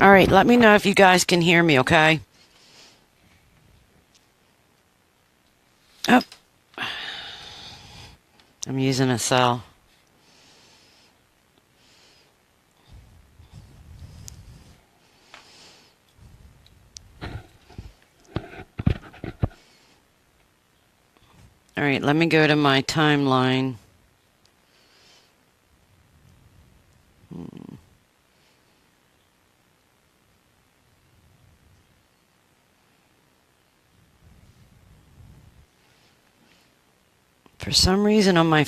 All right, let me know if you guys can hear me, okay? Oh, I'm using a cell. All right, let me go to my timeline. For some reason on my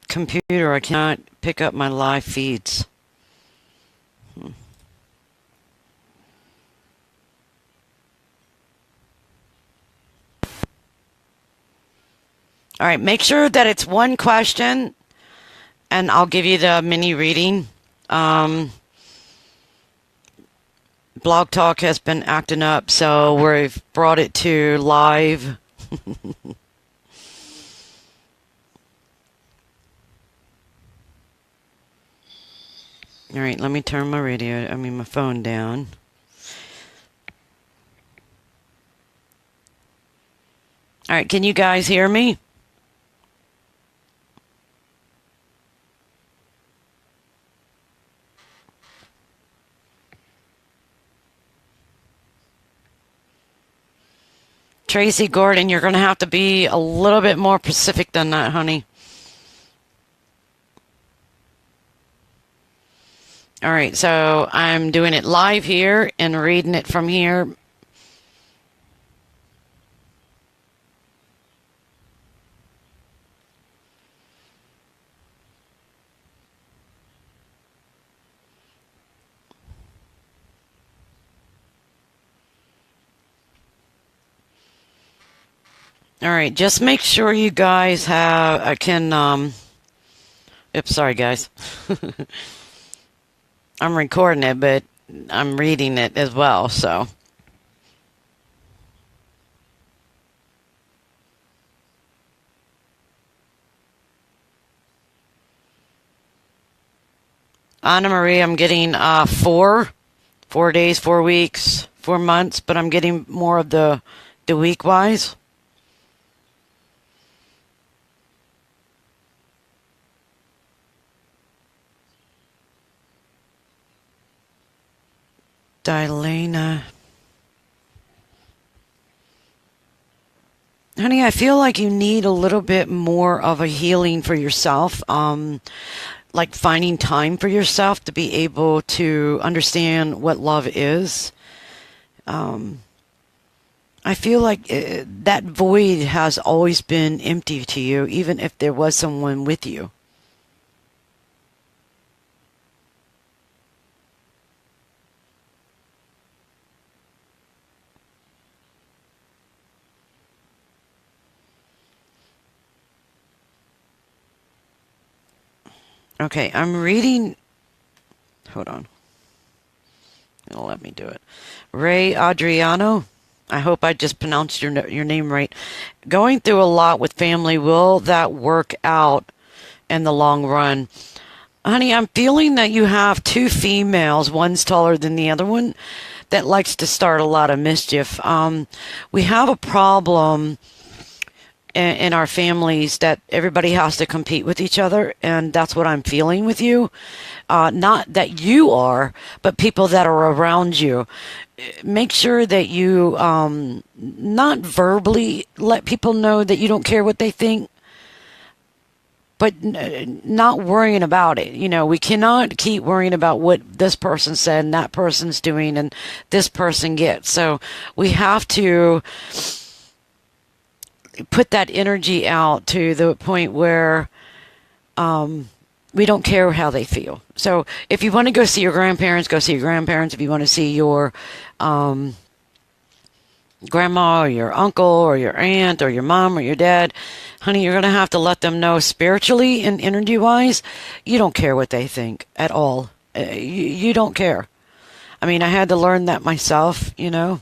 computer, I cannot pick up my live feeds. All right, make sure that it's one question, and I'll give you the mini reading. Blog Talk has been acting up, so we've brought it to live. All right, let me turn my phone down. All right, can you guys hear me? Tracy Gordon, you're going to have to be a little bit more specific than that, honey. All right, so I'm doing it live here and reading it from here. All right, just make sure you guys oops, sorry guys. I'm recording it, but I'm reading it as well, so. Anna Marie, I'm getting 4 days, 4 weeks, 4 months, but I'm getting more of the week wise. Dilena. Honey, I feel like you need a little bit more of a healing for yourself. Like finding time for yourself to be able to understand what love is. I feel like that void has always been empty to you, even if there was someone with you. Okay, I'm reading. Hold on. It'll let me do it. Ray Adriano. I hope I just pronounced your name right. Going through a lot with family. Will that work out in the long run? Honey, I'm feeling that you have 2 females. One's taller than the other one that likes to start a lot of mischief. We have a problem in our families that everybody has to compete with each other, and that's what I'm feeling with you. Not that you are, but people that are around you. Make sure that you not verbally let people know that you don't care what they think, but not worrying about it. You know, we cannot keep worrying about what this person said and that person's doing and this person gets. So we have to put that energy out to the point where we don't care how they feel. So if you want to go see your grandparents, go see your grandparents. If you want to see your grandma or your uncle or your aunt or your mom or your dad, honey, you're going to have to let them know spiritually and energy-wise, you don't care what they think at all. You don't care. I mean, I had to learn that myself, you know.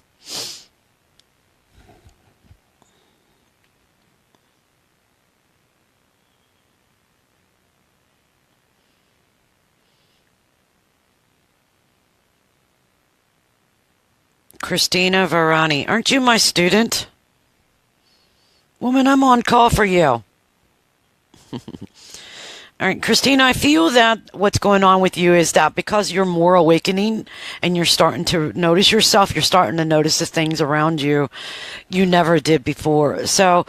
Christina Varani. Aren't you my student? Woman, I'm on call for you. All right, Christina, I feel that what's going on with you is that because you're more awakening and you're starting to notice yourself, you're starting to notice the things around you you never did before. So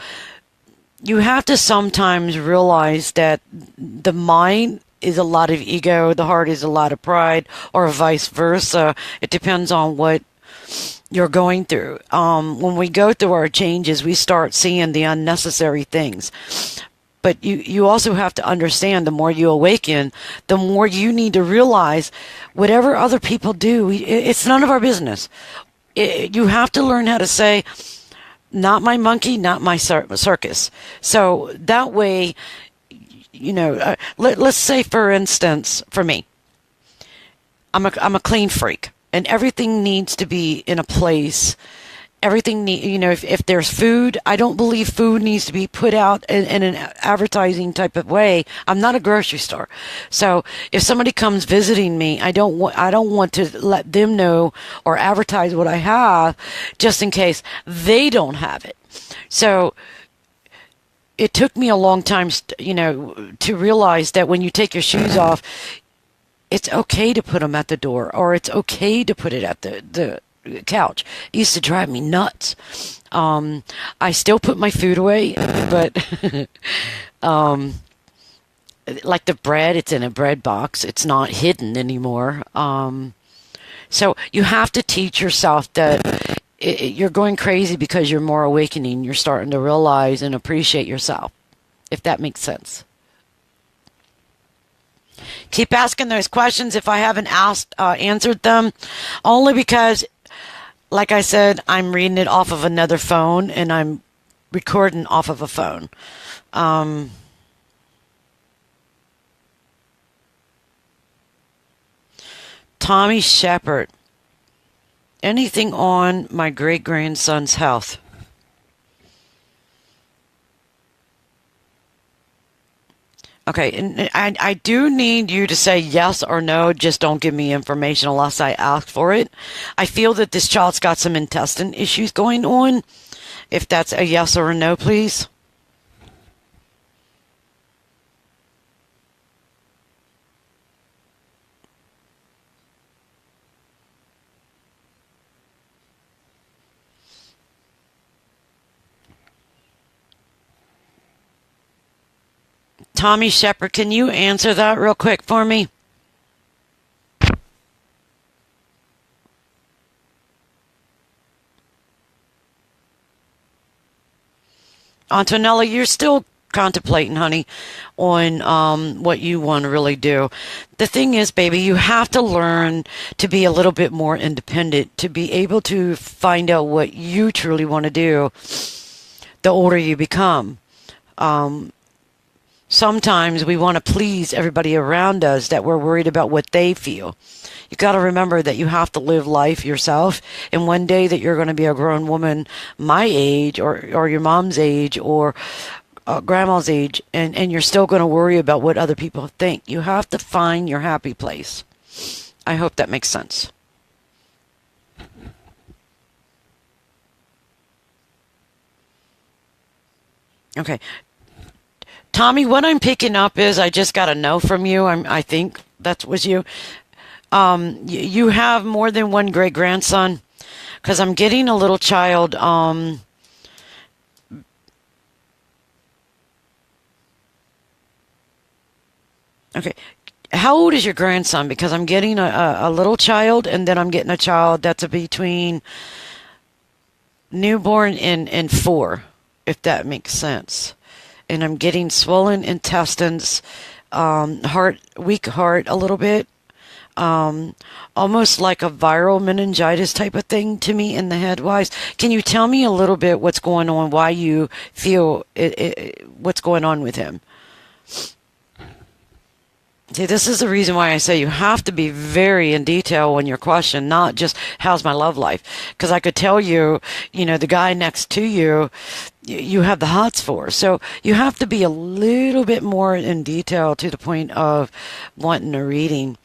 you have to sometimes realize that the mind is a lot of ego, the heart is a lot of pride, or vice versa. It depends on what you're going through. When we go through our changes, we start seeing the unnecessary things. But you also have to understand, the more you awaken, the more you need to realize whatever other people do, it's none of our business. You have to learn how to say, not my monkey, not my circus. So that way, let's say, for instance, for me, I'm a clean freak, and everything needs to be in a place. Everything if there's food, I don't believe food needs to be put out in an advertising type of way. I'm not a grocery store. So if somebody comes visiting me, I don't want to let them know or advertise what I have just in case they don't have it. So it took me a long time, to realize that when you take your shoes off, it's okay to put them at the door, or it's okay to put it at the couch. It used to drive me nuts. I still put my food away, but like the bread, it's in a bread box. It's not hidden anymore. So you have to teach yourself that you're going crazy because you're more awakening. You're starting to realize and appreciate yourself, if that makes sense. Keep asking those questions if I haven't answered them, only because, like I said, I'm reading it off of another phone and I'm recording off of a phone. Tommy Shepard. Anything on my great-grandson's health? Okay, and I do need you to say yes or no. Just don't give me information unless I ask for it. I feel that this child's got some intestine issues going on. If that's a yes or a no, please. Tommy Shepard, can you answer that real quick for me? Antonella, you're still contemplating, honey, on what you want to really do. The thing is, baby, you have to learn to be a little bit more independent, to be able to find out what you truly want to do the older you become. Sometimes we want to please everybody around us, that we're worried about what they feel. You got to remember that you have to live life yourself, and one day that you're going to be a grown woman my age, or your mom's age, or grandma's age, and you're still going to worry about what other people think. You have to find your happy place. I hope that makes sense. Okay. Tommy, what I'm picking up is, I just got a no from you. I think that was you. You have more than one great grandson, because I'm getting a little child. Okay, how old is your grandson? Because I'm getting a little child, and then I'm getting a child that's between newborn and 4, if that makes sense. And I'm getting swollen intestines, weak heart a little bit, almost like a viral meningitis type of thing to me in the head wise. Can you tell me a little bit what's going on, why you feel what's going on with him? See, this is the reason why I say you have to be very in detail when your question, not just how's my love life. Because I could tell you, the guy next to you, you have the hots for. So you have to be a little bit more in detail to the point of wanting a reading.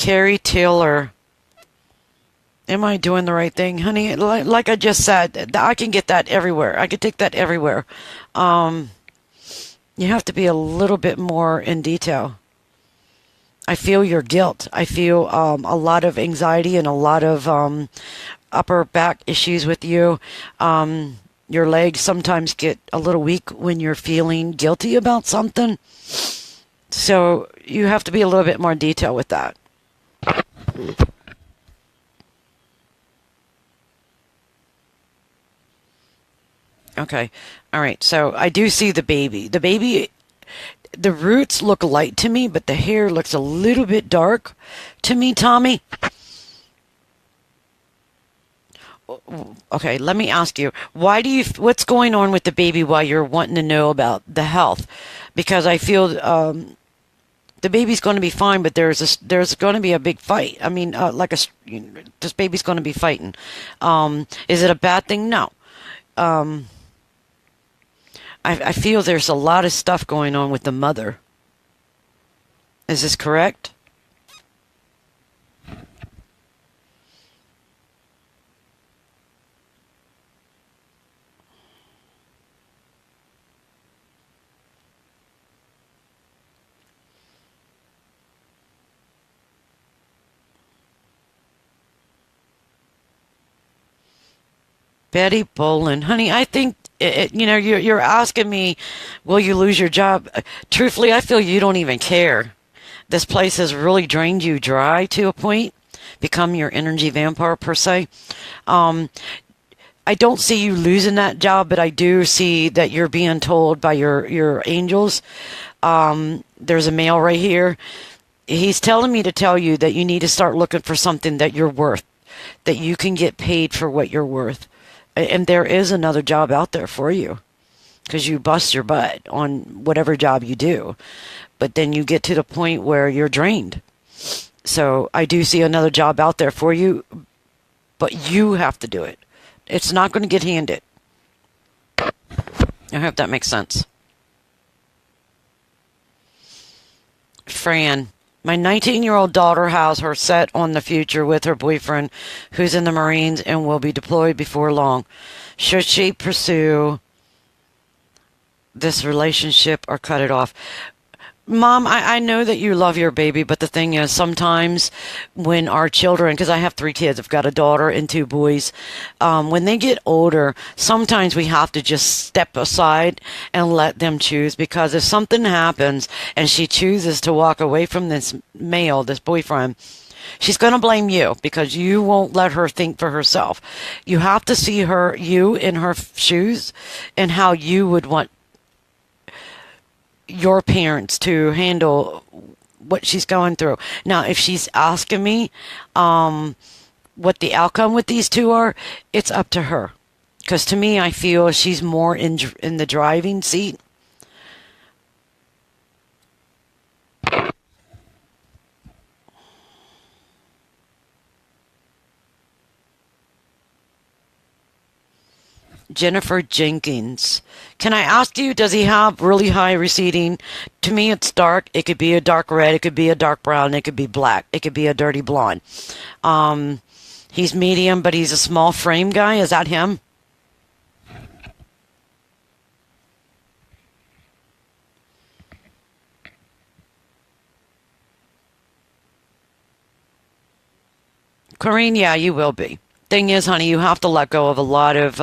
Carrie Taylor. Am I doing the right thing, honey? Like I just said, I can get that everywhere. I could take that everywhere. You have to be a little bit more in detail. I feel your guilt. I feel a lot of anxiety and a lot of upper back issues with you. Your legs sometimes get a little weak when you're feeling guilty about something. So you have to be a little bit more detailed with that. Okay. All right. So I do see the baby. The roots look light to me, but the hair looks a little bit dark to me, Tommy. Okay, let me ask you, what's going on with the baby while you're wanting to know about the health? Because I feel the baby's going to be fine, but there's going to be a big fight. I mean, this baby's going to be fighting. Is it a bad thing? No. I feel there's a lot of stuff going on with the mother. Is this correct? Betty Boland, honey, I think you're asking me, will you lose your job? Truthfully, I feel you don't even care. This place has really drained you dry to a point, become your energy vampire per se. I don't see you losing that job, but I do see that you're being told by your angels. There's a male right here. He's telling me to tell you that you need to start looking for something that you're worth, that you can get paid for what you're worth. And there is another job out there for you because you bust your butt on whatever job you do. But then you get to the point where you're drained. So I do see another job out there for you, but you have to do it. It's not going to get handed. I hope that makes sense. Fran, my 19-year-old daughter has her set on the future with her boyfriend who's in the Marines and will be deployed before long. Should she pursue this relationship or cut it off? Mom, I know that you love your baby, but the thing is, sometimes when our children, because I have 3 kids, I've got a daughter and 2 boys, when they get older, sometimes we have to just step aside and let them choose, because if something happens and she chooses to walk away from this male, this boyfriend, she's going to blame you because you won't let her think for herself. You have to see you in her shoes and how you would want your parents to handle what she's going through. Now, if she's asking me what the outcome with these 2 are, it's up to her. Because to me, I feel she's more in the driving seat. Jennifer Jenkins. Can I ask you, does he have really high receding? To me, it's dark. It could be a dark red. It could be a dark brown. It could be black. It could be a dirty blonde. He's medium, but he's a small frame guy. Is that him? Corrine, yeah, you will be. Thing is, honey, you have to let go of a lot of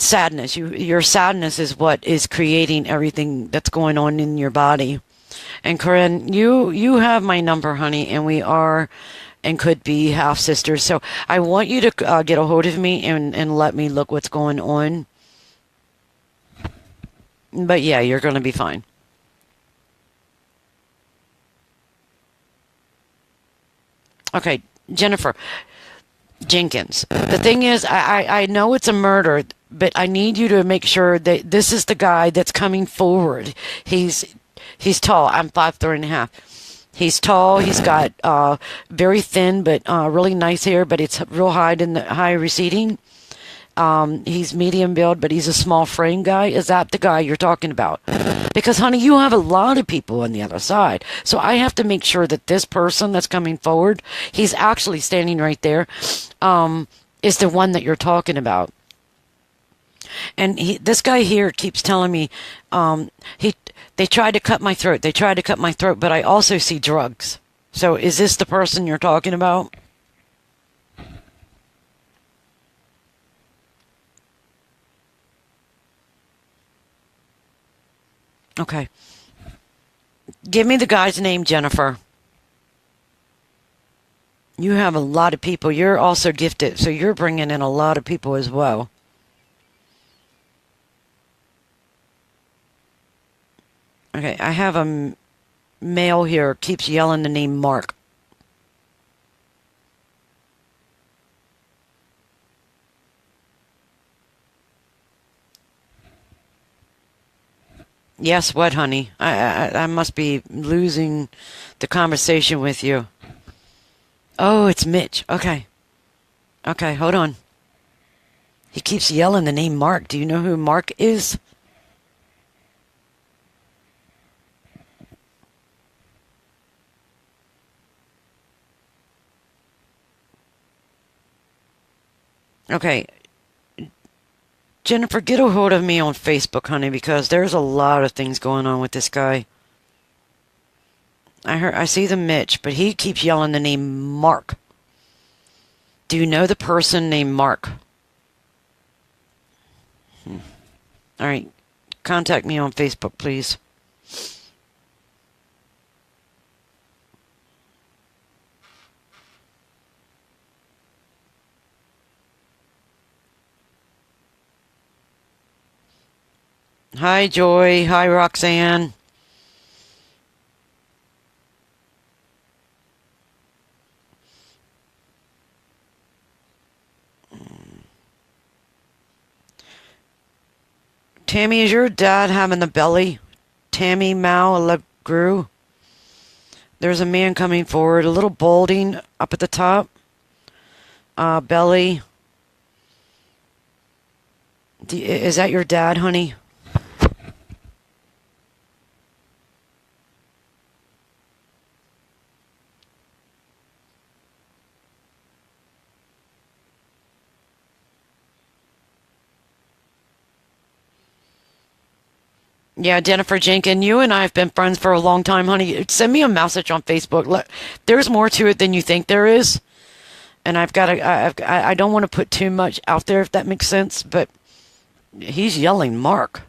sadness. Your sadness is what is creating everything that's going on in your body. And Corinne, you have my number, honey, and we are and could be half sisters. So I want you to get a hold of me and let me look what's going on. But yeah, you're going to be fine. Okay, Jennifer Jenkins. The thing is, I know it's a murder, but I need you to make sure that this is the guy that's coming forward. He's tall. I'm 5'3.5". He's tall. He's got very thin but really nice hair, but it's real high receding. He's medium build, but he's a small frame guy. Is that the guy you're talking about? Because, honey, you have a lot of people on the other side. So I have to make sure that this person that's coming forward, he's actually standing right there, is the one that you're talking about. And this guy here keeps telling me, they tried to cut my throat. They tried to cut my throat, but I also see drugs. So is this the person you're talking about? Okay. Give me the guy's name, Jennifer. You have a lot of people. You're also gifted, so you're bringing in a lot of people as well. Okay, I have a male here keeps yelling the name Mark. Yes, what, honey? I must be losing the conversation with you. Oh, it's Mitch. Okay. Okay, hold on. He keeps yelling the name Mark. Do you know who Mark is? Okay. Jennifer, get a hold of me on Facebook, honey, because there's a lot of things going on with this guy. I see the Mitch, but he keeps yelling the name Mark. Do you know the person named Mark? All right. Contact me on Facebook, please. Hi, Joy. Hi, Roxanne. Tammy, is your dad having the belly? Tammy Mao LeGru. There's a man coming forward, a little balding up at the top. Belly. Is that your dad, honey? Yeah, Jennifer Jenkins, you and I have been friends for a long time, honey. Send me a message on Facebook. There's more to it than you think there is. And I don't want to put too much out there, if that makes sense, but he's yelling Mark.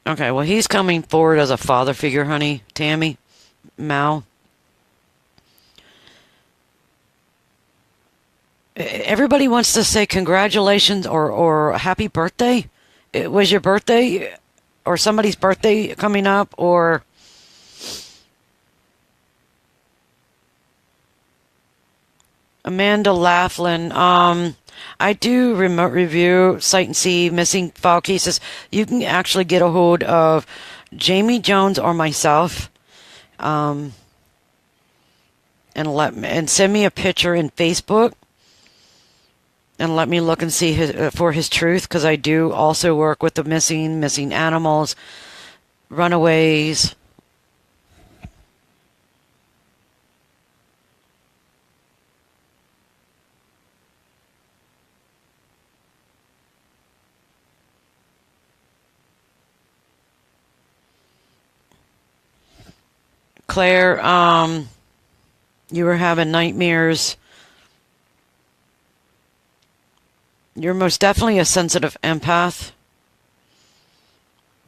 Okay, well, he's coming forward as a father figure, honey. Tammy, Mao. Everybody wants to say congratulations or happy birthday. It was your birthday or somebody's birthday coming up or... Amanda Laughlin. I do remote review, Sight and See, missing file cases. You can actually get a hold of Jamie Jones or myself, and and send me a picture in Facebook, and let me look and see for his truth, because I do also work with the missing animals, runaways. Claire, you were having nightmares. You're most definitely a sensitive empath.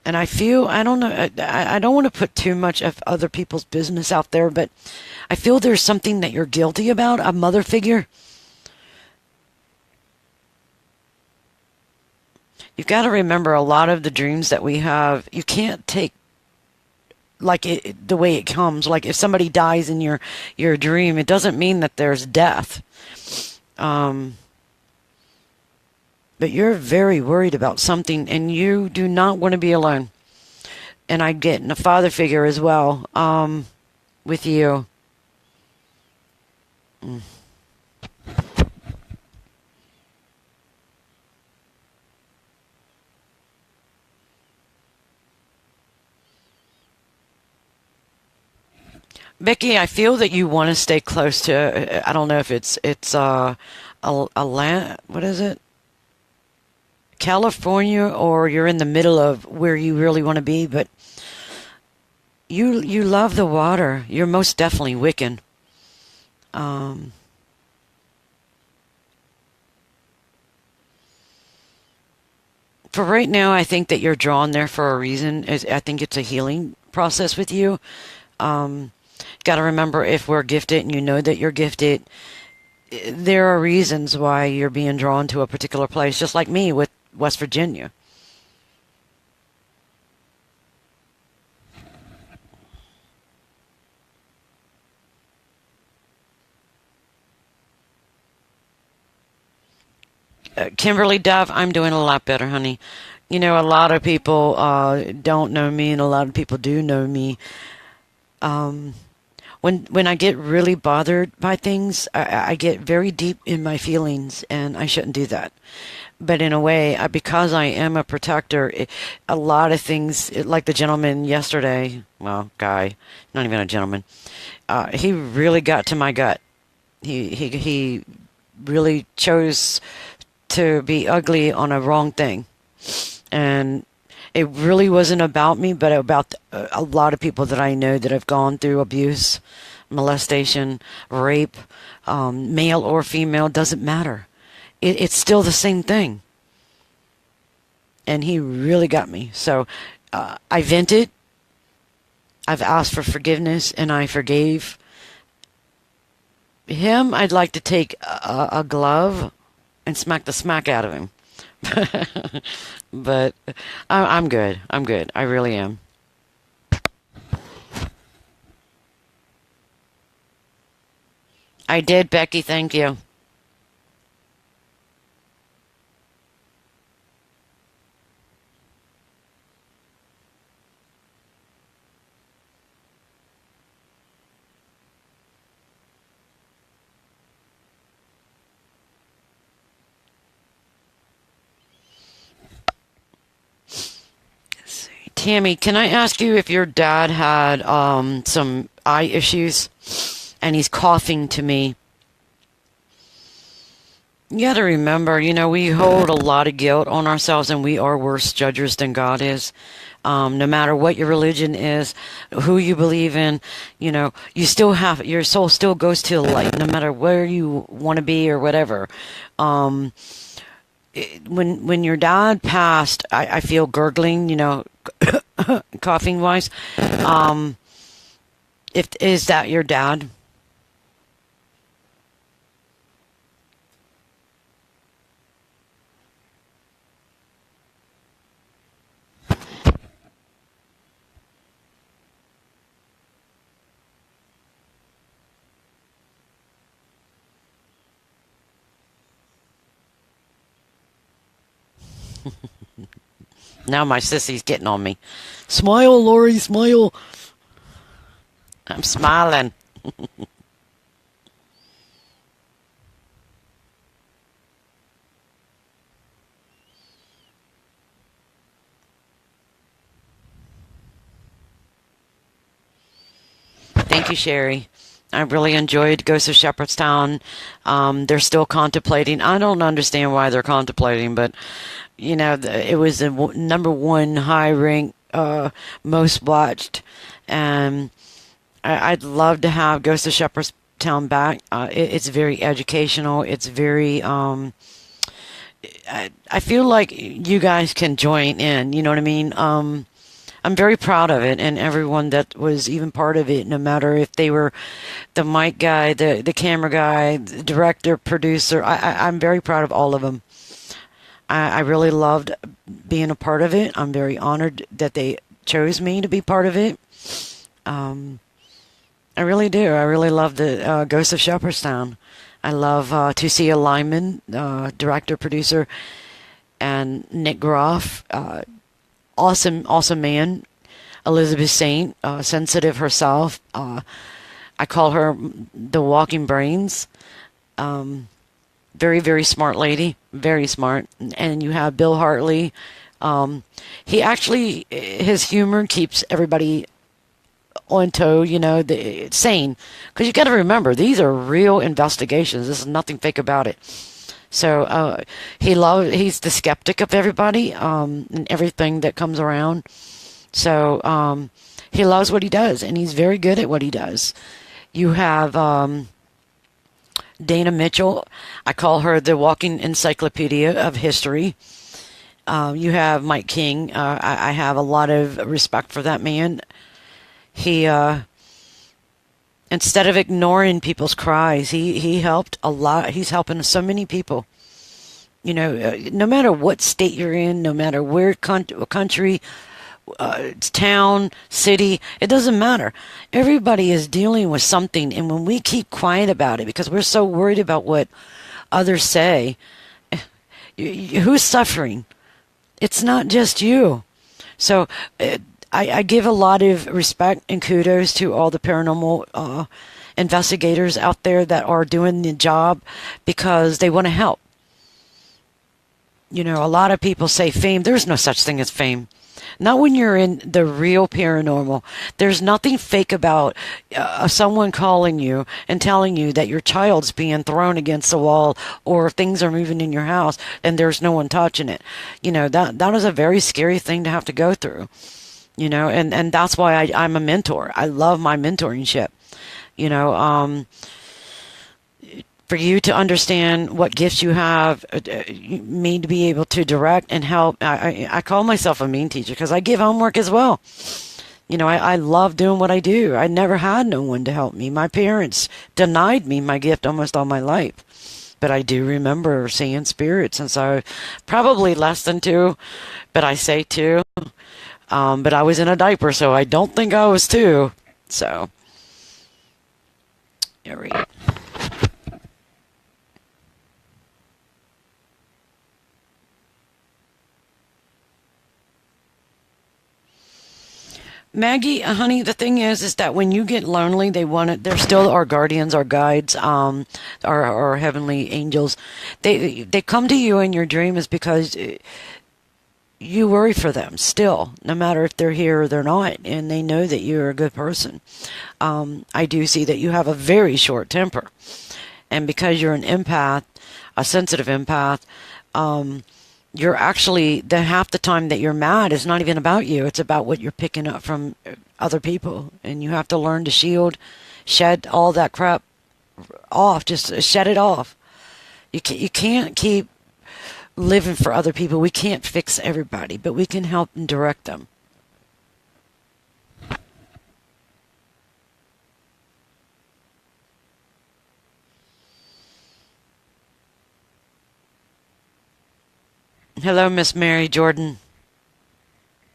And I feel, I don't know, I don't want to put too much of other people's business out there, but I feel there's something that you're guilty about, a mother figure. You've got to remember a lot of the dreams that we have, you can't take like the way it comes. Like if somebody dies in your dream, it doesn't mean that there's death. but you're very worried about something, and you do not want to be alone. And I get in a father figure as well, with you. Mm. Becky, I feel that you want to stay close to. I don't know if it's a land. What is it? California, or you're in the middle of where you really want to be, but you love the water. You're most definitely Wiccan. Um, for right now, I think that you're drawn there for a reason. I think it's a healing process with you. Um, Got to remember, if we're gifted and you know that you're gifted, there are reasons why you're being drawn to a particular place, just like me with West Virginia. Kimberly Dove, I'm doing a lot better, honey. You know, a lot of people don't know me, and a lot of people do know me. Um, when I get really bothered by things, I get very deep in my feelings, and I shouldn't do that. But in a way, because I am a protector, a lot of things, like the gentleman yesterday, well, guy, not even a gentleman, he really got to my gut. He really chose to be ugly on a wrong thing. And it really wasn't about me, but about a lot of people that I know that have gone through abuse, molestation, rape, male or female, doesn't matter. It's still the same thing. And he really got me. So I vented. I've asked for forgiveness, and I forgave him. I'd like to take a glove and smack the smack out of him. But I'm good. I'm good. I really am. I did, Becky. Thank you. Tammy, can I ask you if your dad had some eye issues and he's coughing to me? You got to remember, we hold a lot of guilt on ourselves, and we are worse judges than God is. No matter what your religion is, who you believe in, you still have, your soul still goes to the light, no matter where you want to be or whatever. Um, when your dad passed, I feel gurgling, coughing wise. Um, if is that your dad? Now my sissy's getting on me. Smile, Lorie, smile. I'm smiling. Thank you, Sherry. I really enjoyed Ghost of Shepherdstown. They're still contemplating. I don't understand why they're contemplating, but it was the number one high rank, most watched, and I'd love to have Ghost of Shepherdstown back. It's very educational. It's very. I feel like you guys can join in. You know what I mean? I'm very proud of it, and everyone that was even part of it, no matter if they were the mic guy, the camera guy, the director, producer. I'm very proud of all of them. I really loved being a part of it. I'm very honored that they chose me to be part of it. Um, I really do. I really love the Ghost of Shepherdstown. I love to see a Lyman, director, producer. and Nick Groff, awesome man. Elizabeth Saint, sensitive herself. I call her the walking brains. Very, very smart lady, very smart. And you have Bill Hartley. He actually, his humor keeps everybody on toe, sane. Because you got to remember, these are real investigations. This is nothing fake about it. So he's the skeptic of everybody, and everything that comes around. So he loves what he does, and he's very good at what he does. You have Dana Mitchell. I call her the walking encyclopedia of history. You have Mike King. I have a lot of respect for that man. He, instead of ignoring people's cries, he helped a lot. He's helping so many people. No matter what state you're in, no matter where country, town, city, it doesn't matter. Everybody is dealing with something, and when we keep quiet about it because we're so worried about what others say, who's suffering? It's not just you. So I give a lot of respect and kudos to all the paranormal investigators out there that are doing the job because they want to help. A lot of people say fame. There's no such thing as fame. Not when you're in the real paranormal. There's nothing fake about someone calling you and telling you that your child's being thrown against the wall or things are moving in your house and there's no one touching it. That is a very scary thing to have to go through. And that's why I'm a mentor. I love my mentorship. For you to understand what gifts you have, me to be able to direct and help. I call myself a mean teacher because I give homework as well. I love doing what I do. I never had no one to help me. My parents denied me my gift almost all my life. But I do remember seeing spirits since I was probably less than 2, but I say 2. But I was in a diaper, so I don't think I was 2. So, yeah, right. Maggie, honey, the thing is that when you get lonely, they're still our guardians, our guides, our heavenly angels. They come to you in your dreams because you worry for them still, no matter if they're here or they're not, and they know that you're a good person. I do see that you have a very short temper, and because you're an empath, a sensitive empath, you're actually, half the time that you're mad is not even about you. It's about what you're picking up from other people. And you have to learn to shed all that crap off. Just shed it off. You can't keep living for other people. We can't fix everybody, but we can help and direct them. Hello, Miss Mary Jordan.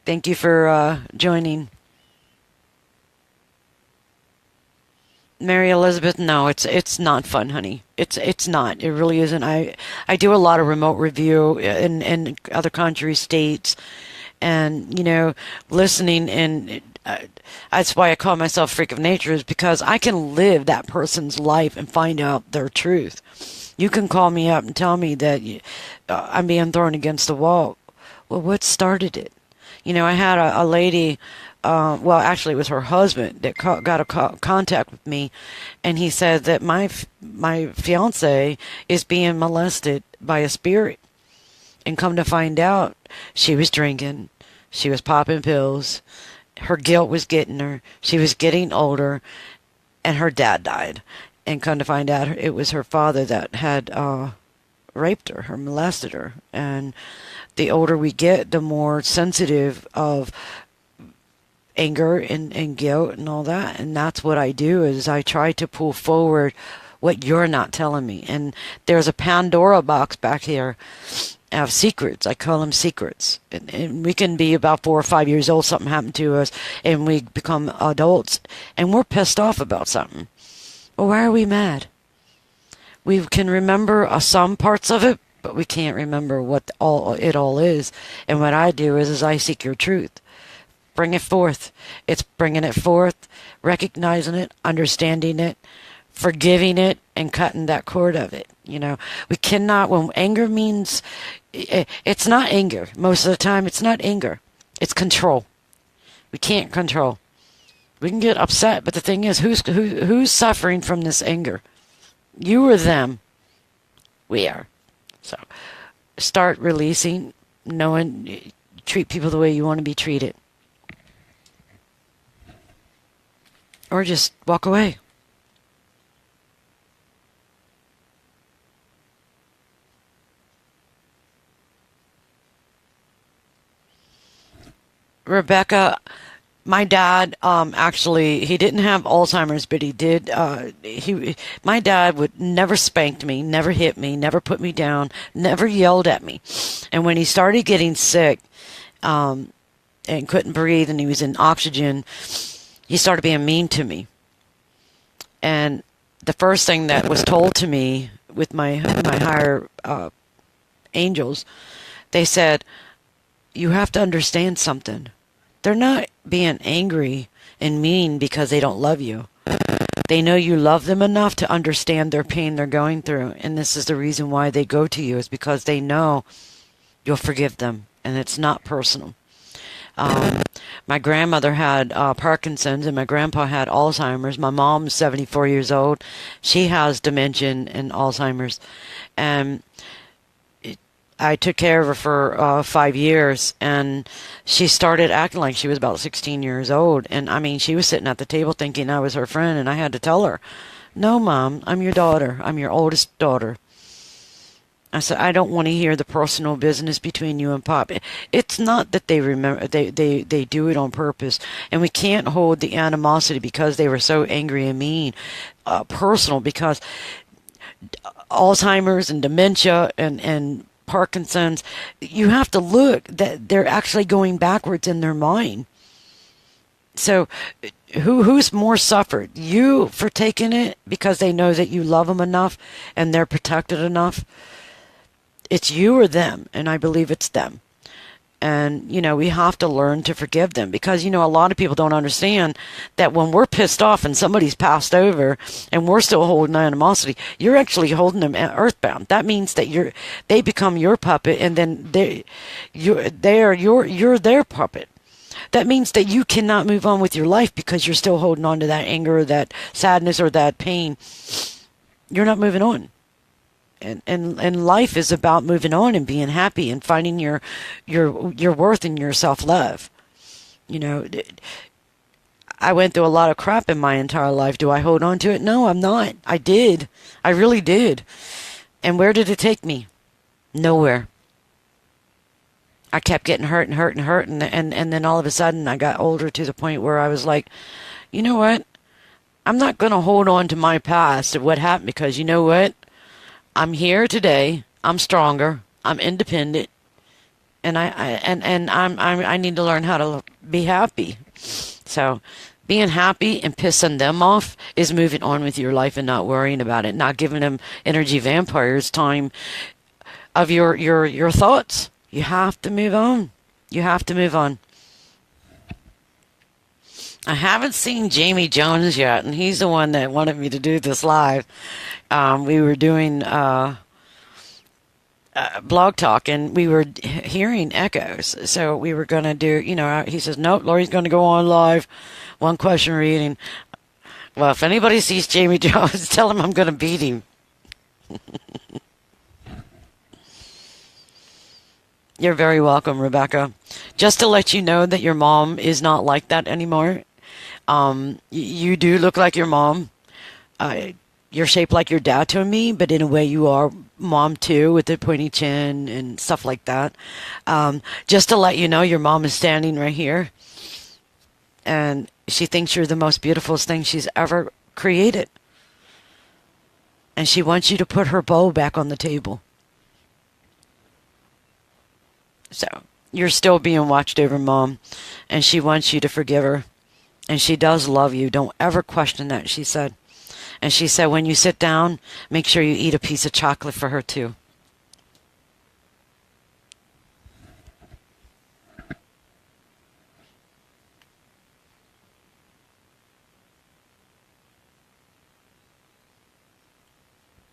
Thank you for joining. Mary Elizabeth, no, it's not fun, honey. It's not. It really isn't. I do a lot of remote review in other countries, states, and listening, and that's why I call myself Freak of Nature, is because I can live that person's life and find out their truth. You can call me up and tell me that I'm being thrown against the wall. Well, what started it? I had a lady, well, actually it was her husband that got a contact with me, and he said that my fiance is being molested by a spirit. And come to find out, she was drinking, she was popping pills, her guilt was getting her, she was getting older, and her dad died. And come to find out, it was her father that had raped her, molested her. And the older we get, the more sensitive of anger and guilt and all that. And that's what I do, is I try to pull forward what you're not telling me. And there's a Pandora box back here of secrets. I call them secrets. And we can be about 4 or 5 years old, something happened to us, and we become adults, and we're pissed off about something. Well, why are we mad? We can remember some parts of it, but we can't remember what all is. And what I do is I seek your truth. Bring it forth. It's bringing it forth, recognizing it, understanding it, forgiving it, and cutting that cord of it. We cannot, when anger means, it's not anger. Most of the time, it's not anger. It's control. We can't control. We can get upset, but the thing is, who's suffering from this anger? You or them? We are. So start releasing, knowing, treat people the way you want to be treated. Or just walk away. Rebecca, my dad, actually, he didn't have Alzheimer's, but he did. My dad would never spanked me, never hit me, never put me down, never yelled at me. And when he started getting sick, and couldn't breathe, and he was in oxygen, he started being mean to me. And the first thing that was told to me with my higher angels, they said, you have to understand something. They're not being angry and mean because they don't love you. They know you love them enough to understand their pain they're going through. And this is the reason why they go to you, is because they know you'll forgive them. And it's not personal. My grandmother had Parkinson's, and my grandpa had Alzheimer's. My mom's 74 years old. She has dementia and Alzheimer's. And I took care of her for 5 years, and she started acting like she was about 16 years old. And I mean, she was sitting at the table thinking I was her friend, and I had to tell her, no, Mom, I'm your daughter. I'm your oldest daughter. I said, I don't want to hear the personal business between you and Pop. It's not that they remember, they do it on purpose. And we can't hold the animosity because they were so angry and mean personal, because Alzheimer's and dementia and Parkinson's, you have to look that they're actually going backwards in their mind. So who's more suffered? You for taking it because they know that you love them enough and they're protected enough? It's you or them, and I believe it's them. And, we have to learn to forgive them, because, a lot of people don't understand that when we're pissed off and somebody's passed over and we're still holding animosity, you're actually holding them earthbound. That means that they become your puppet, and then you're their puppet. That means that you cannot move on with your life because you're still holding on to that anger or that sadness or that pain. You're not moving on. And life is about moving on and being happy and finding your worth and your self-love. I went through a lot of crap in my entire life. Do I hold on to it? No, I'm not. I did. I really did. And where did it take me? Nowhere. I kept getting hurt and hurt and hurt, and then all of a sudden I got older to the point where I was like, you know what? I'm not going to hold on to my past of what happened, because you know what? I'm here today. I'm stronger. I'm independent, and I need to learn how to be happy. So, being happy and pissing them off is moving on with your life and not worrying about it, not giving them energy vampires time of your thoughts. You have to move on. You have to move on. I haven't seen Jamie Jones yet, and he's the one that wanted me to do this live. We were doing blog talk, and we were hearing echoes. So we were going to do, he says, nope, Lorie's going to go on live, one question reading. Well, if anybody sees Jamie Jones, tell him I'm going to beat him. You're very welcome, Rebecca. Just to let you know that your mom is not like that anymore. You do look like your mom. You're shaped like your dad to me, but in a way you are mom too, with the pointy chin and stuff like that. Just to let you know, your mom is standing right here, and she thinks you're the most beautiful thing she's ever created. And she wants you to put her bow back on the table. So, you're still being watched over, Mom, and she wants you to forgive her. And she does love you. Don't ever question that, she said. And she said, when you sit down, make sure you eat a piece of chocolate for her, too.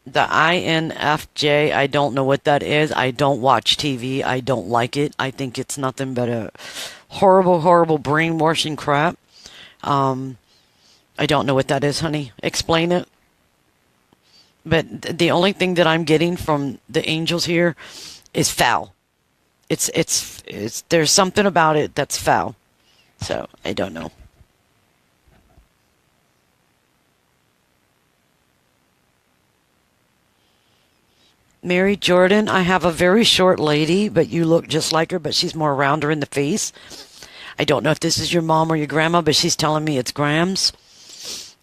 The INFJ, I don't know what that is. I don't watch TV. I don't like it. I think it's nothing but a horrible, horrible brainwashing crap. Um, I don't know what that is, honey. Explain it. But the only thing that I'm getting from the angels here is foul. It's there's something about it that's foul. So I don't know. Mary Jordan, I have a very short lady, but you look just like her, but she's more rounder in the face. I don't know if this is your mom or your grandma, but she's telling me it's Grams.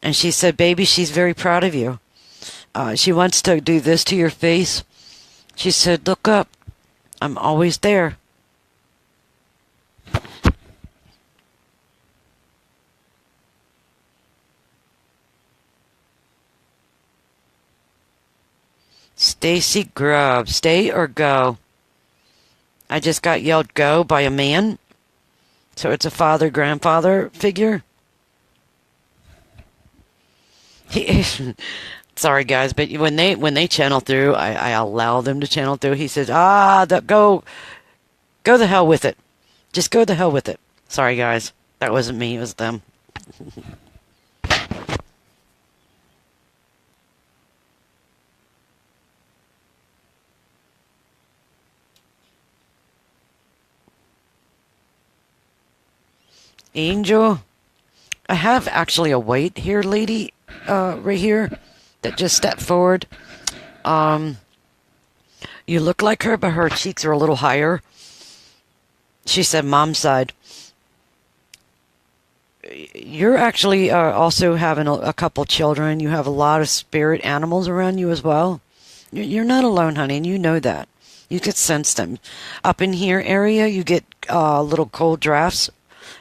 And she said, baby, she's very proud of you. She wants to do this to your face. She said, look up. I'm always there. Stacy Grubb, stay or go? I just got yelled go by a man. So it's a father-grandfather figure. He, sorry guys, but when they channel through, I allow them to channel through. He says, go the hell with it. Just go the hell with it. Sorry guys, that wasn't me, it was them. Angel, I have actually a white hair lady right here that just stepped forward. Um, you look like her, but her cheeks are a little higher. She said, "Mom's side." You're actually also having a couple children. You have a lot of spirit animals around you as well. You're not alone, honey, and you know that. You could sense them. Up in here area, you get little cold drafts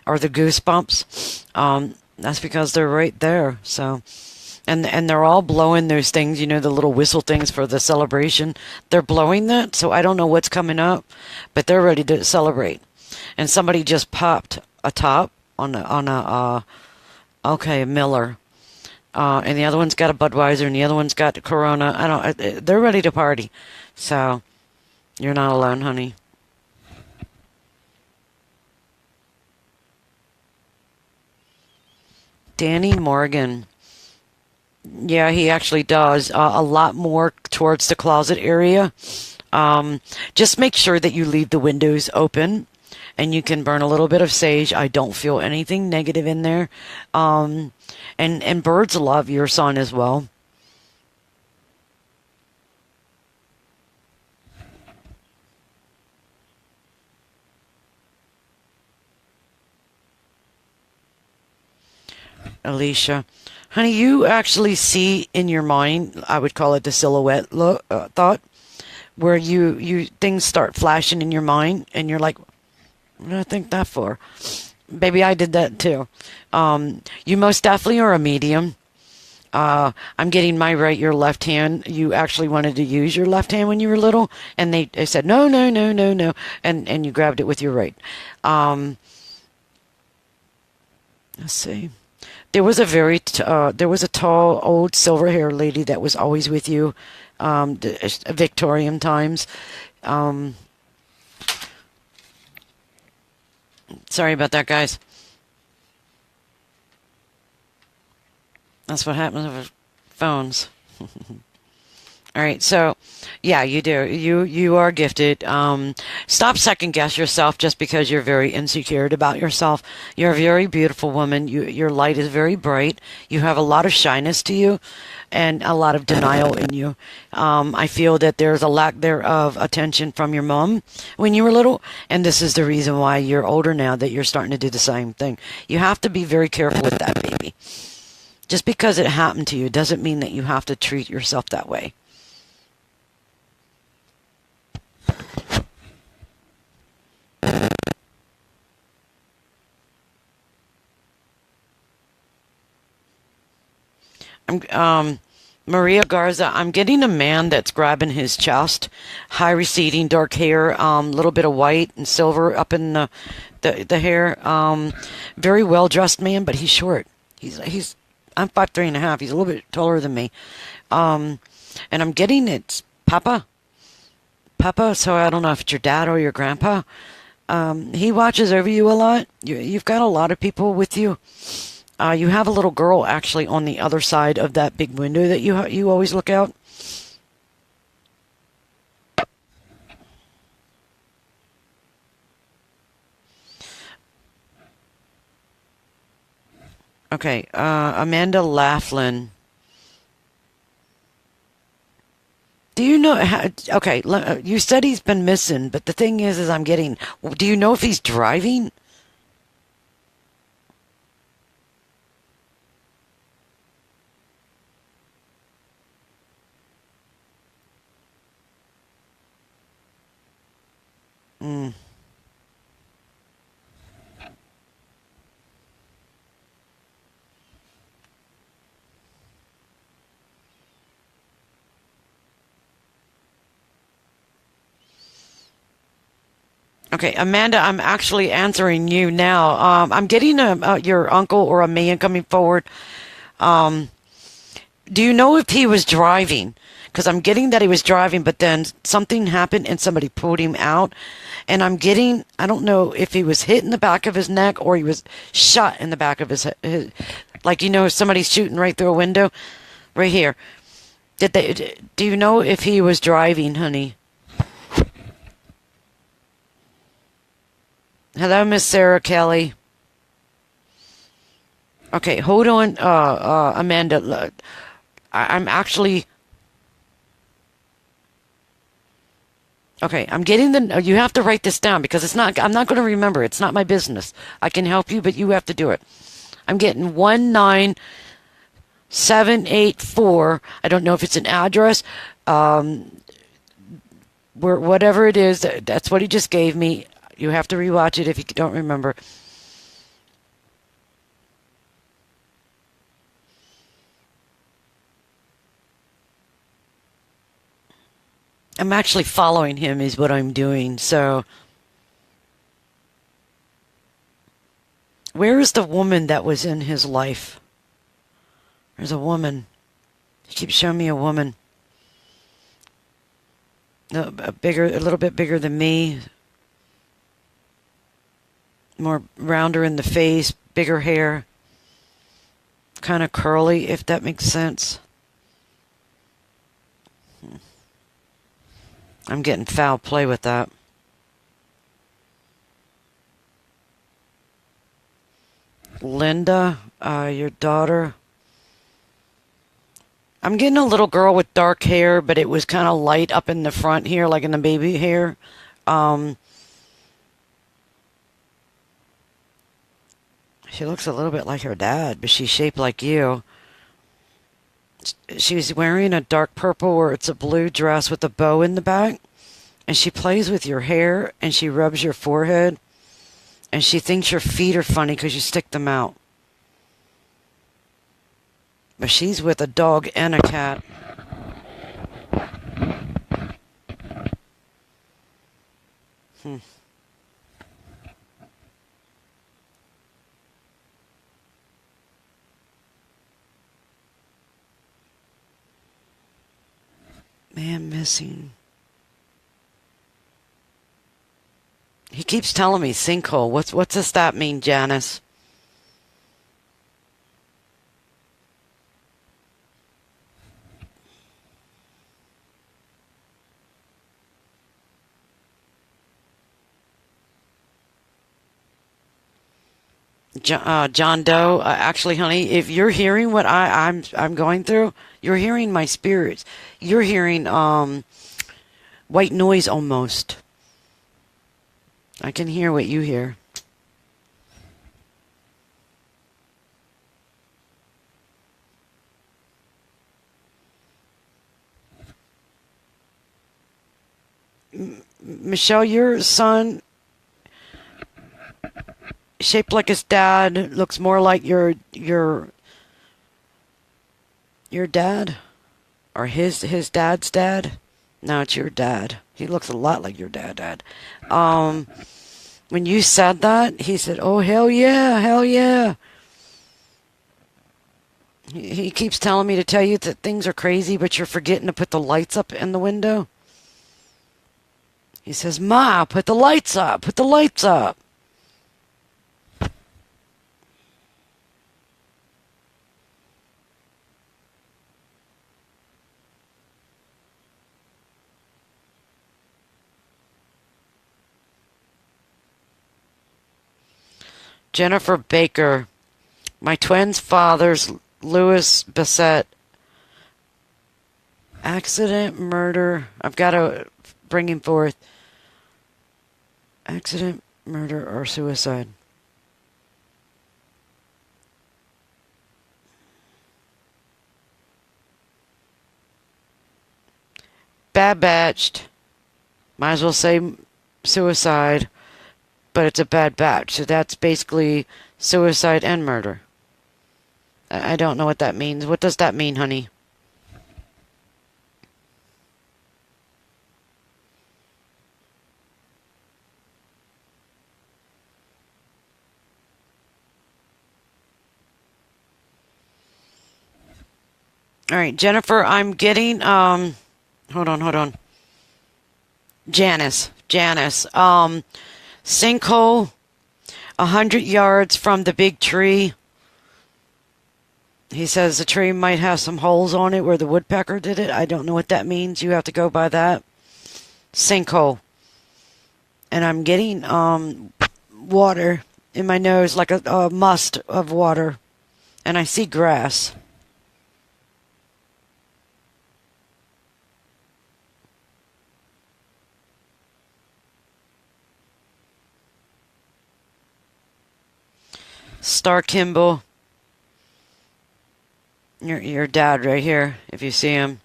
or the goosebumps. That's because they're right there. So, and they're all blowing those things. You know, the little whistle things for the celebration. They're blowing that. So I don't know what's coming up, but they're ready to celebrate. And somebody just popped a top on a okay, Miller. And the other one's got a Budweiser, and the other one's got Corona. I don't. They're ready to party. So you're not alone, honey. Danny Morgan. Yeah, he actually does a lot more towards the closet area. Just make sure that you leave the windows open, and you can burn a little bit of sage. I don't feel anything negative in there. And birds love your son as well. Alicia. Honey, you actually see in your mind, I would call it the silhouette thought, where you things start flashing in your mind, and you're like, what do I think that for? Baby, I did that too. You most definitely are a medium. I'm getting my right, your left hand. You actually wanted to use your left hand when you were little, and they said, no, no, no, no, no, and you grabbed it with your right. Um, let's see. There was a tall, old silver-haired lady that was always with you, Victorian times. Um, sorry about that, guys. That's what happens with phones. All right, so yeah, you do. You are gifted. Stop second guess yourself just because you're very insecure about yourself. You're a very beautiful woman. Your light is very bright. You have a lot of shyness to you, and a lot of denial in you. I feel that there's a lack there of attention from your mom when you were little, and this is the reason why you're older now that you're starting to do the same thing. You have to be very careful with that, baby. Just because it happened to you doesn't mean that you have to treat yourself that way. Maria Garza, I'm getting a man that's grabbing his chest, high receding, dark hair, little bit of white and silver up in the hair. Very well dressed man, but he's short. I'm 5'3.5". He's a little bit taller than me. And I'm getting it's Papa. Papa, so I don't know if it's your dad or your grandpa. He watches over you a lot. You've got a lot of people with you. You have a little girl actually on the other side of that big window that you always look out. Okay, Amanda Laughlin. Do you know? Okay, you said he's been missing, but the thing is I'm getting. Do you know if he's driving? Mm. Okay, Amanda, I'm actually answering you now. I'm getting your uncle or a man coming forward. Um, do you know if he was driving? Because I'm getting that he was driving, but then something happened and somebody pulled him out. And I'm getting, I don't know if he was hit in the back of his neck or he was shot in the back of his like, somebody's shooting right through a window right here. Do you know if he was driving, honey? Hello, Miss Sarah Kelly. Okay, hold on, Amanda. I'm actually. Okay, I'm getting you have to write this down because I'm not going to remember. It's not my business. I can help you, but you have to do it. I'm getting 19784. I don't know if it's an address. Whatever it is, that's what he just gave me. You have to rewatch it if you don't remember. I'm actually following him is what I'm doing. So where is the woman that was in his life? There's a woman. He keeps showing me a woman. A little bit bigger than me. More rounder in the face, bigger hair. Kind of curly, if that makes sense. I'm getting foul play with that. Linda, your daughter. I'm getting a little girl with dark hair, but it was kind of light up in the front here, like in the baby hair. She looks a little bit like her dad, but she's shaped like you. She's wearing a dark purple or it's a blue dress with a bow in the back. And she plays with your hair and she rubs your forehead. And she thinks your feet are funny because you stick them out. But she's with a dog and a cat. Man missing. He keeps telling me sinkhole. What does that mean, Janice? John Doe. Actually, honey, if you're hearing what I'm going through, you're hearing my spirits. You're hearing white noise almost. I can hear what you hear. Michelle, your son, shaped like his dad, looks more like your dad, or his dad's dad. No, it's your dad. He looks a lot like your dad. When you said that, he said, "Oh hell yeah, hell yeah." He keeps telling me to tell you that things are crazy, but you're forgetting to put the lights up in the window. He says, Ma, put the lights up. Put the lights up. Jennifer Baker. My twins' fathers, Louis Bassett. Accident, murder. I've got to bring him forth. Accident, murder, or suicide. Bad batched. Might as well say suicide, but it's a bad batch. So that's basically suicide and murder. I don't know what that means. What does that mean, honey? All right, Jennifer, I'm getting hold on. Janice. Sinkhole 100 yards from the big tree. He says the tree might have some holes on it where the woodpecker did it. I don't know what that means. You have to go by that. Sinkhole. And I'm getting water in my nose, like a must of water. And I see grass. Star Kimball. Your dad right here, if you see him.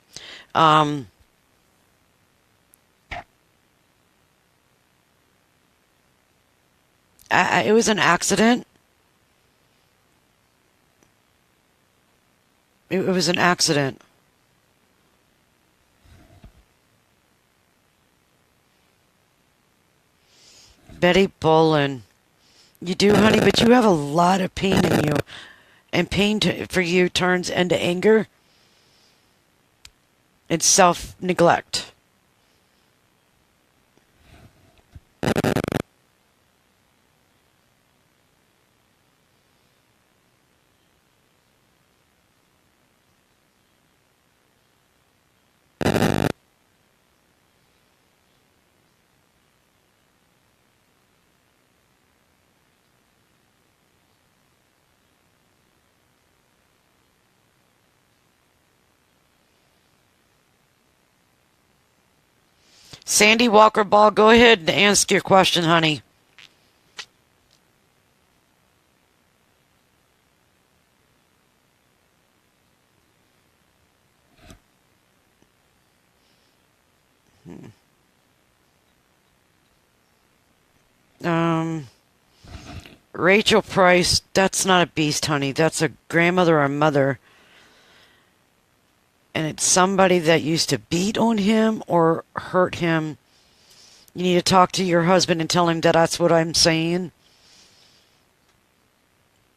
It was an accident. It was an accident. Betty Bolin. You do, honey, but you have a lot of pain in you. And pain for you turns into anger. It's self-neglect. Sandy Walker Ball, go ahead and ask your question, honey. Rachel Price, that's not a beast, honey. That's a grandmother or mother. And it's somebody that used to beat on him or hurt him. You need to talk to your husband and tell him that that's what I'm saying.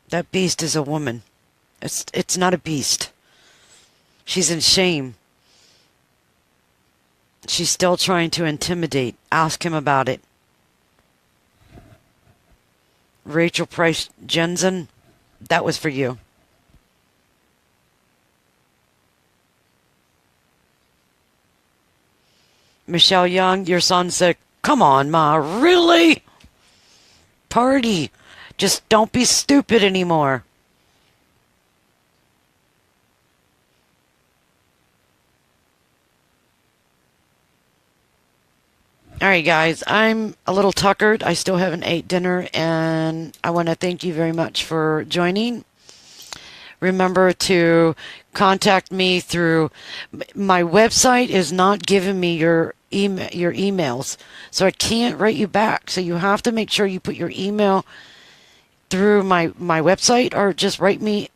That beast is a woman. It's not a beast. She's in shame. She's still trying to intimidate. Ask him about it. Rachel Price Jensen, that was for you. Michelle Young, your son said, come on, Ma, really? Party. Just don't be stupid anymore. All right, guys, I'm a little tuckered. I still haven't ate dinner, and I want to thank you very much for joining. Remember to contact me through my website is not giving me your emails, so I can't write you back. So you have to make sure you put your email through my website, or just write me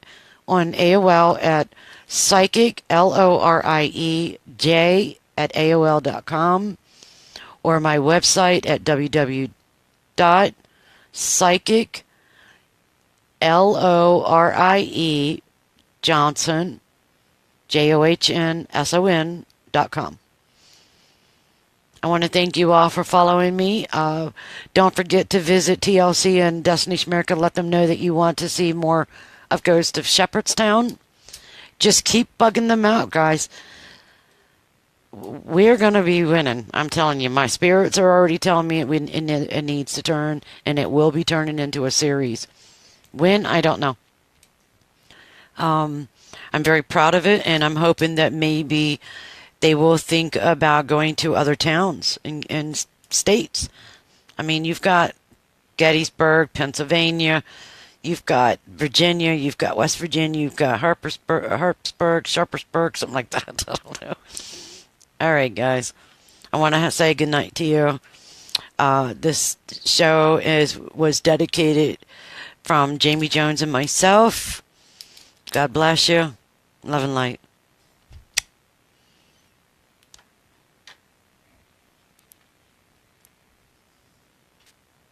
on AOL at psychic LORIEJ at AOL.com, or my website at www.psychiclorieJ Johnson, JOHNSON.com. I want to thank you all for following me. Don't forget to visit TLC and Destination America. Let them know that you want to see more of Ghost of Shepherdstown. Just keep bugging them out, guys. We're going to be winning. I'm telling you, my spirits are already telling me it needs to turn, and it will be turning into a series. When? I don't know. I'm very proud of it, and I'm hoping that maybe they will think about going to other towns and states. I mean, you've got Gettysburg, Pennsylvania, you've got Virginia, you've got West Virginia, you've got Harpersburg, Sharpersburg, something like that. I don't know. All right, guys. I want to say goodnight to you. This show was dedicated from Jamie Jones and myself. God bless you. Love and light.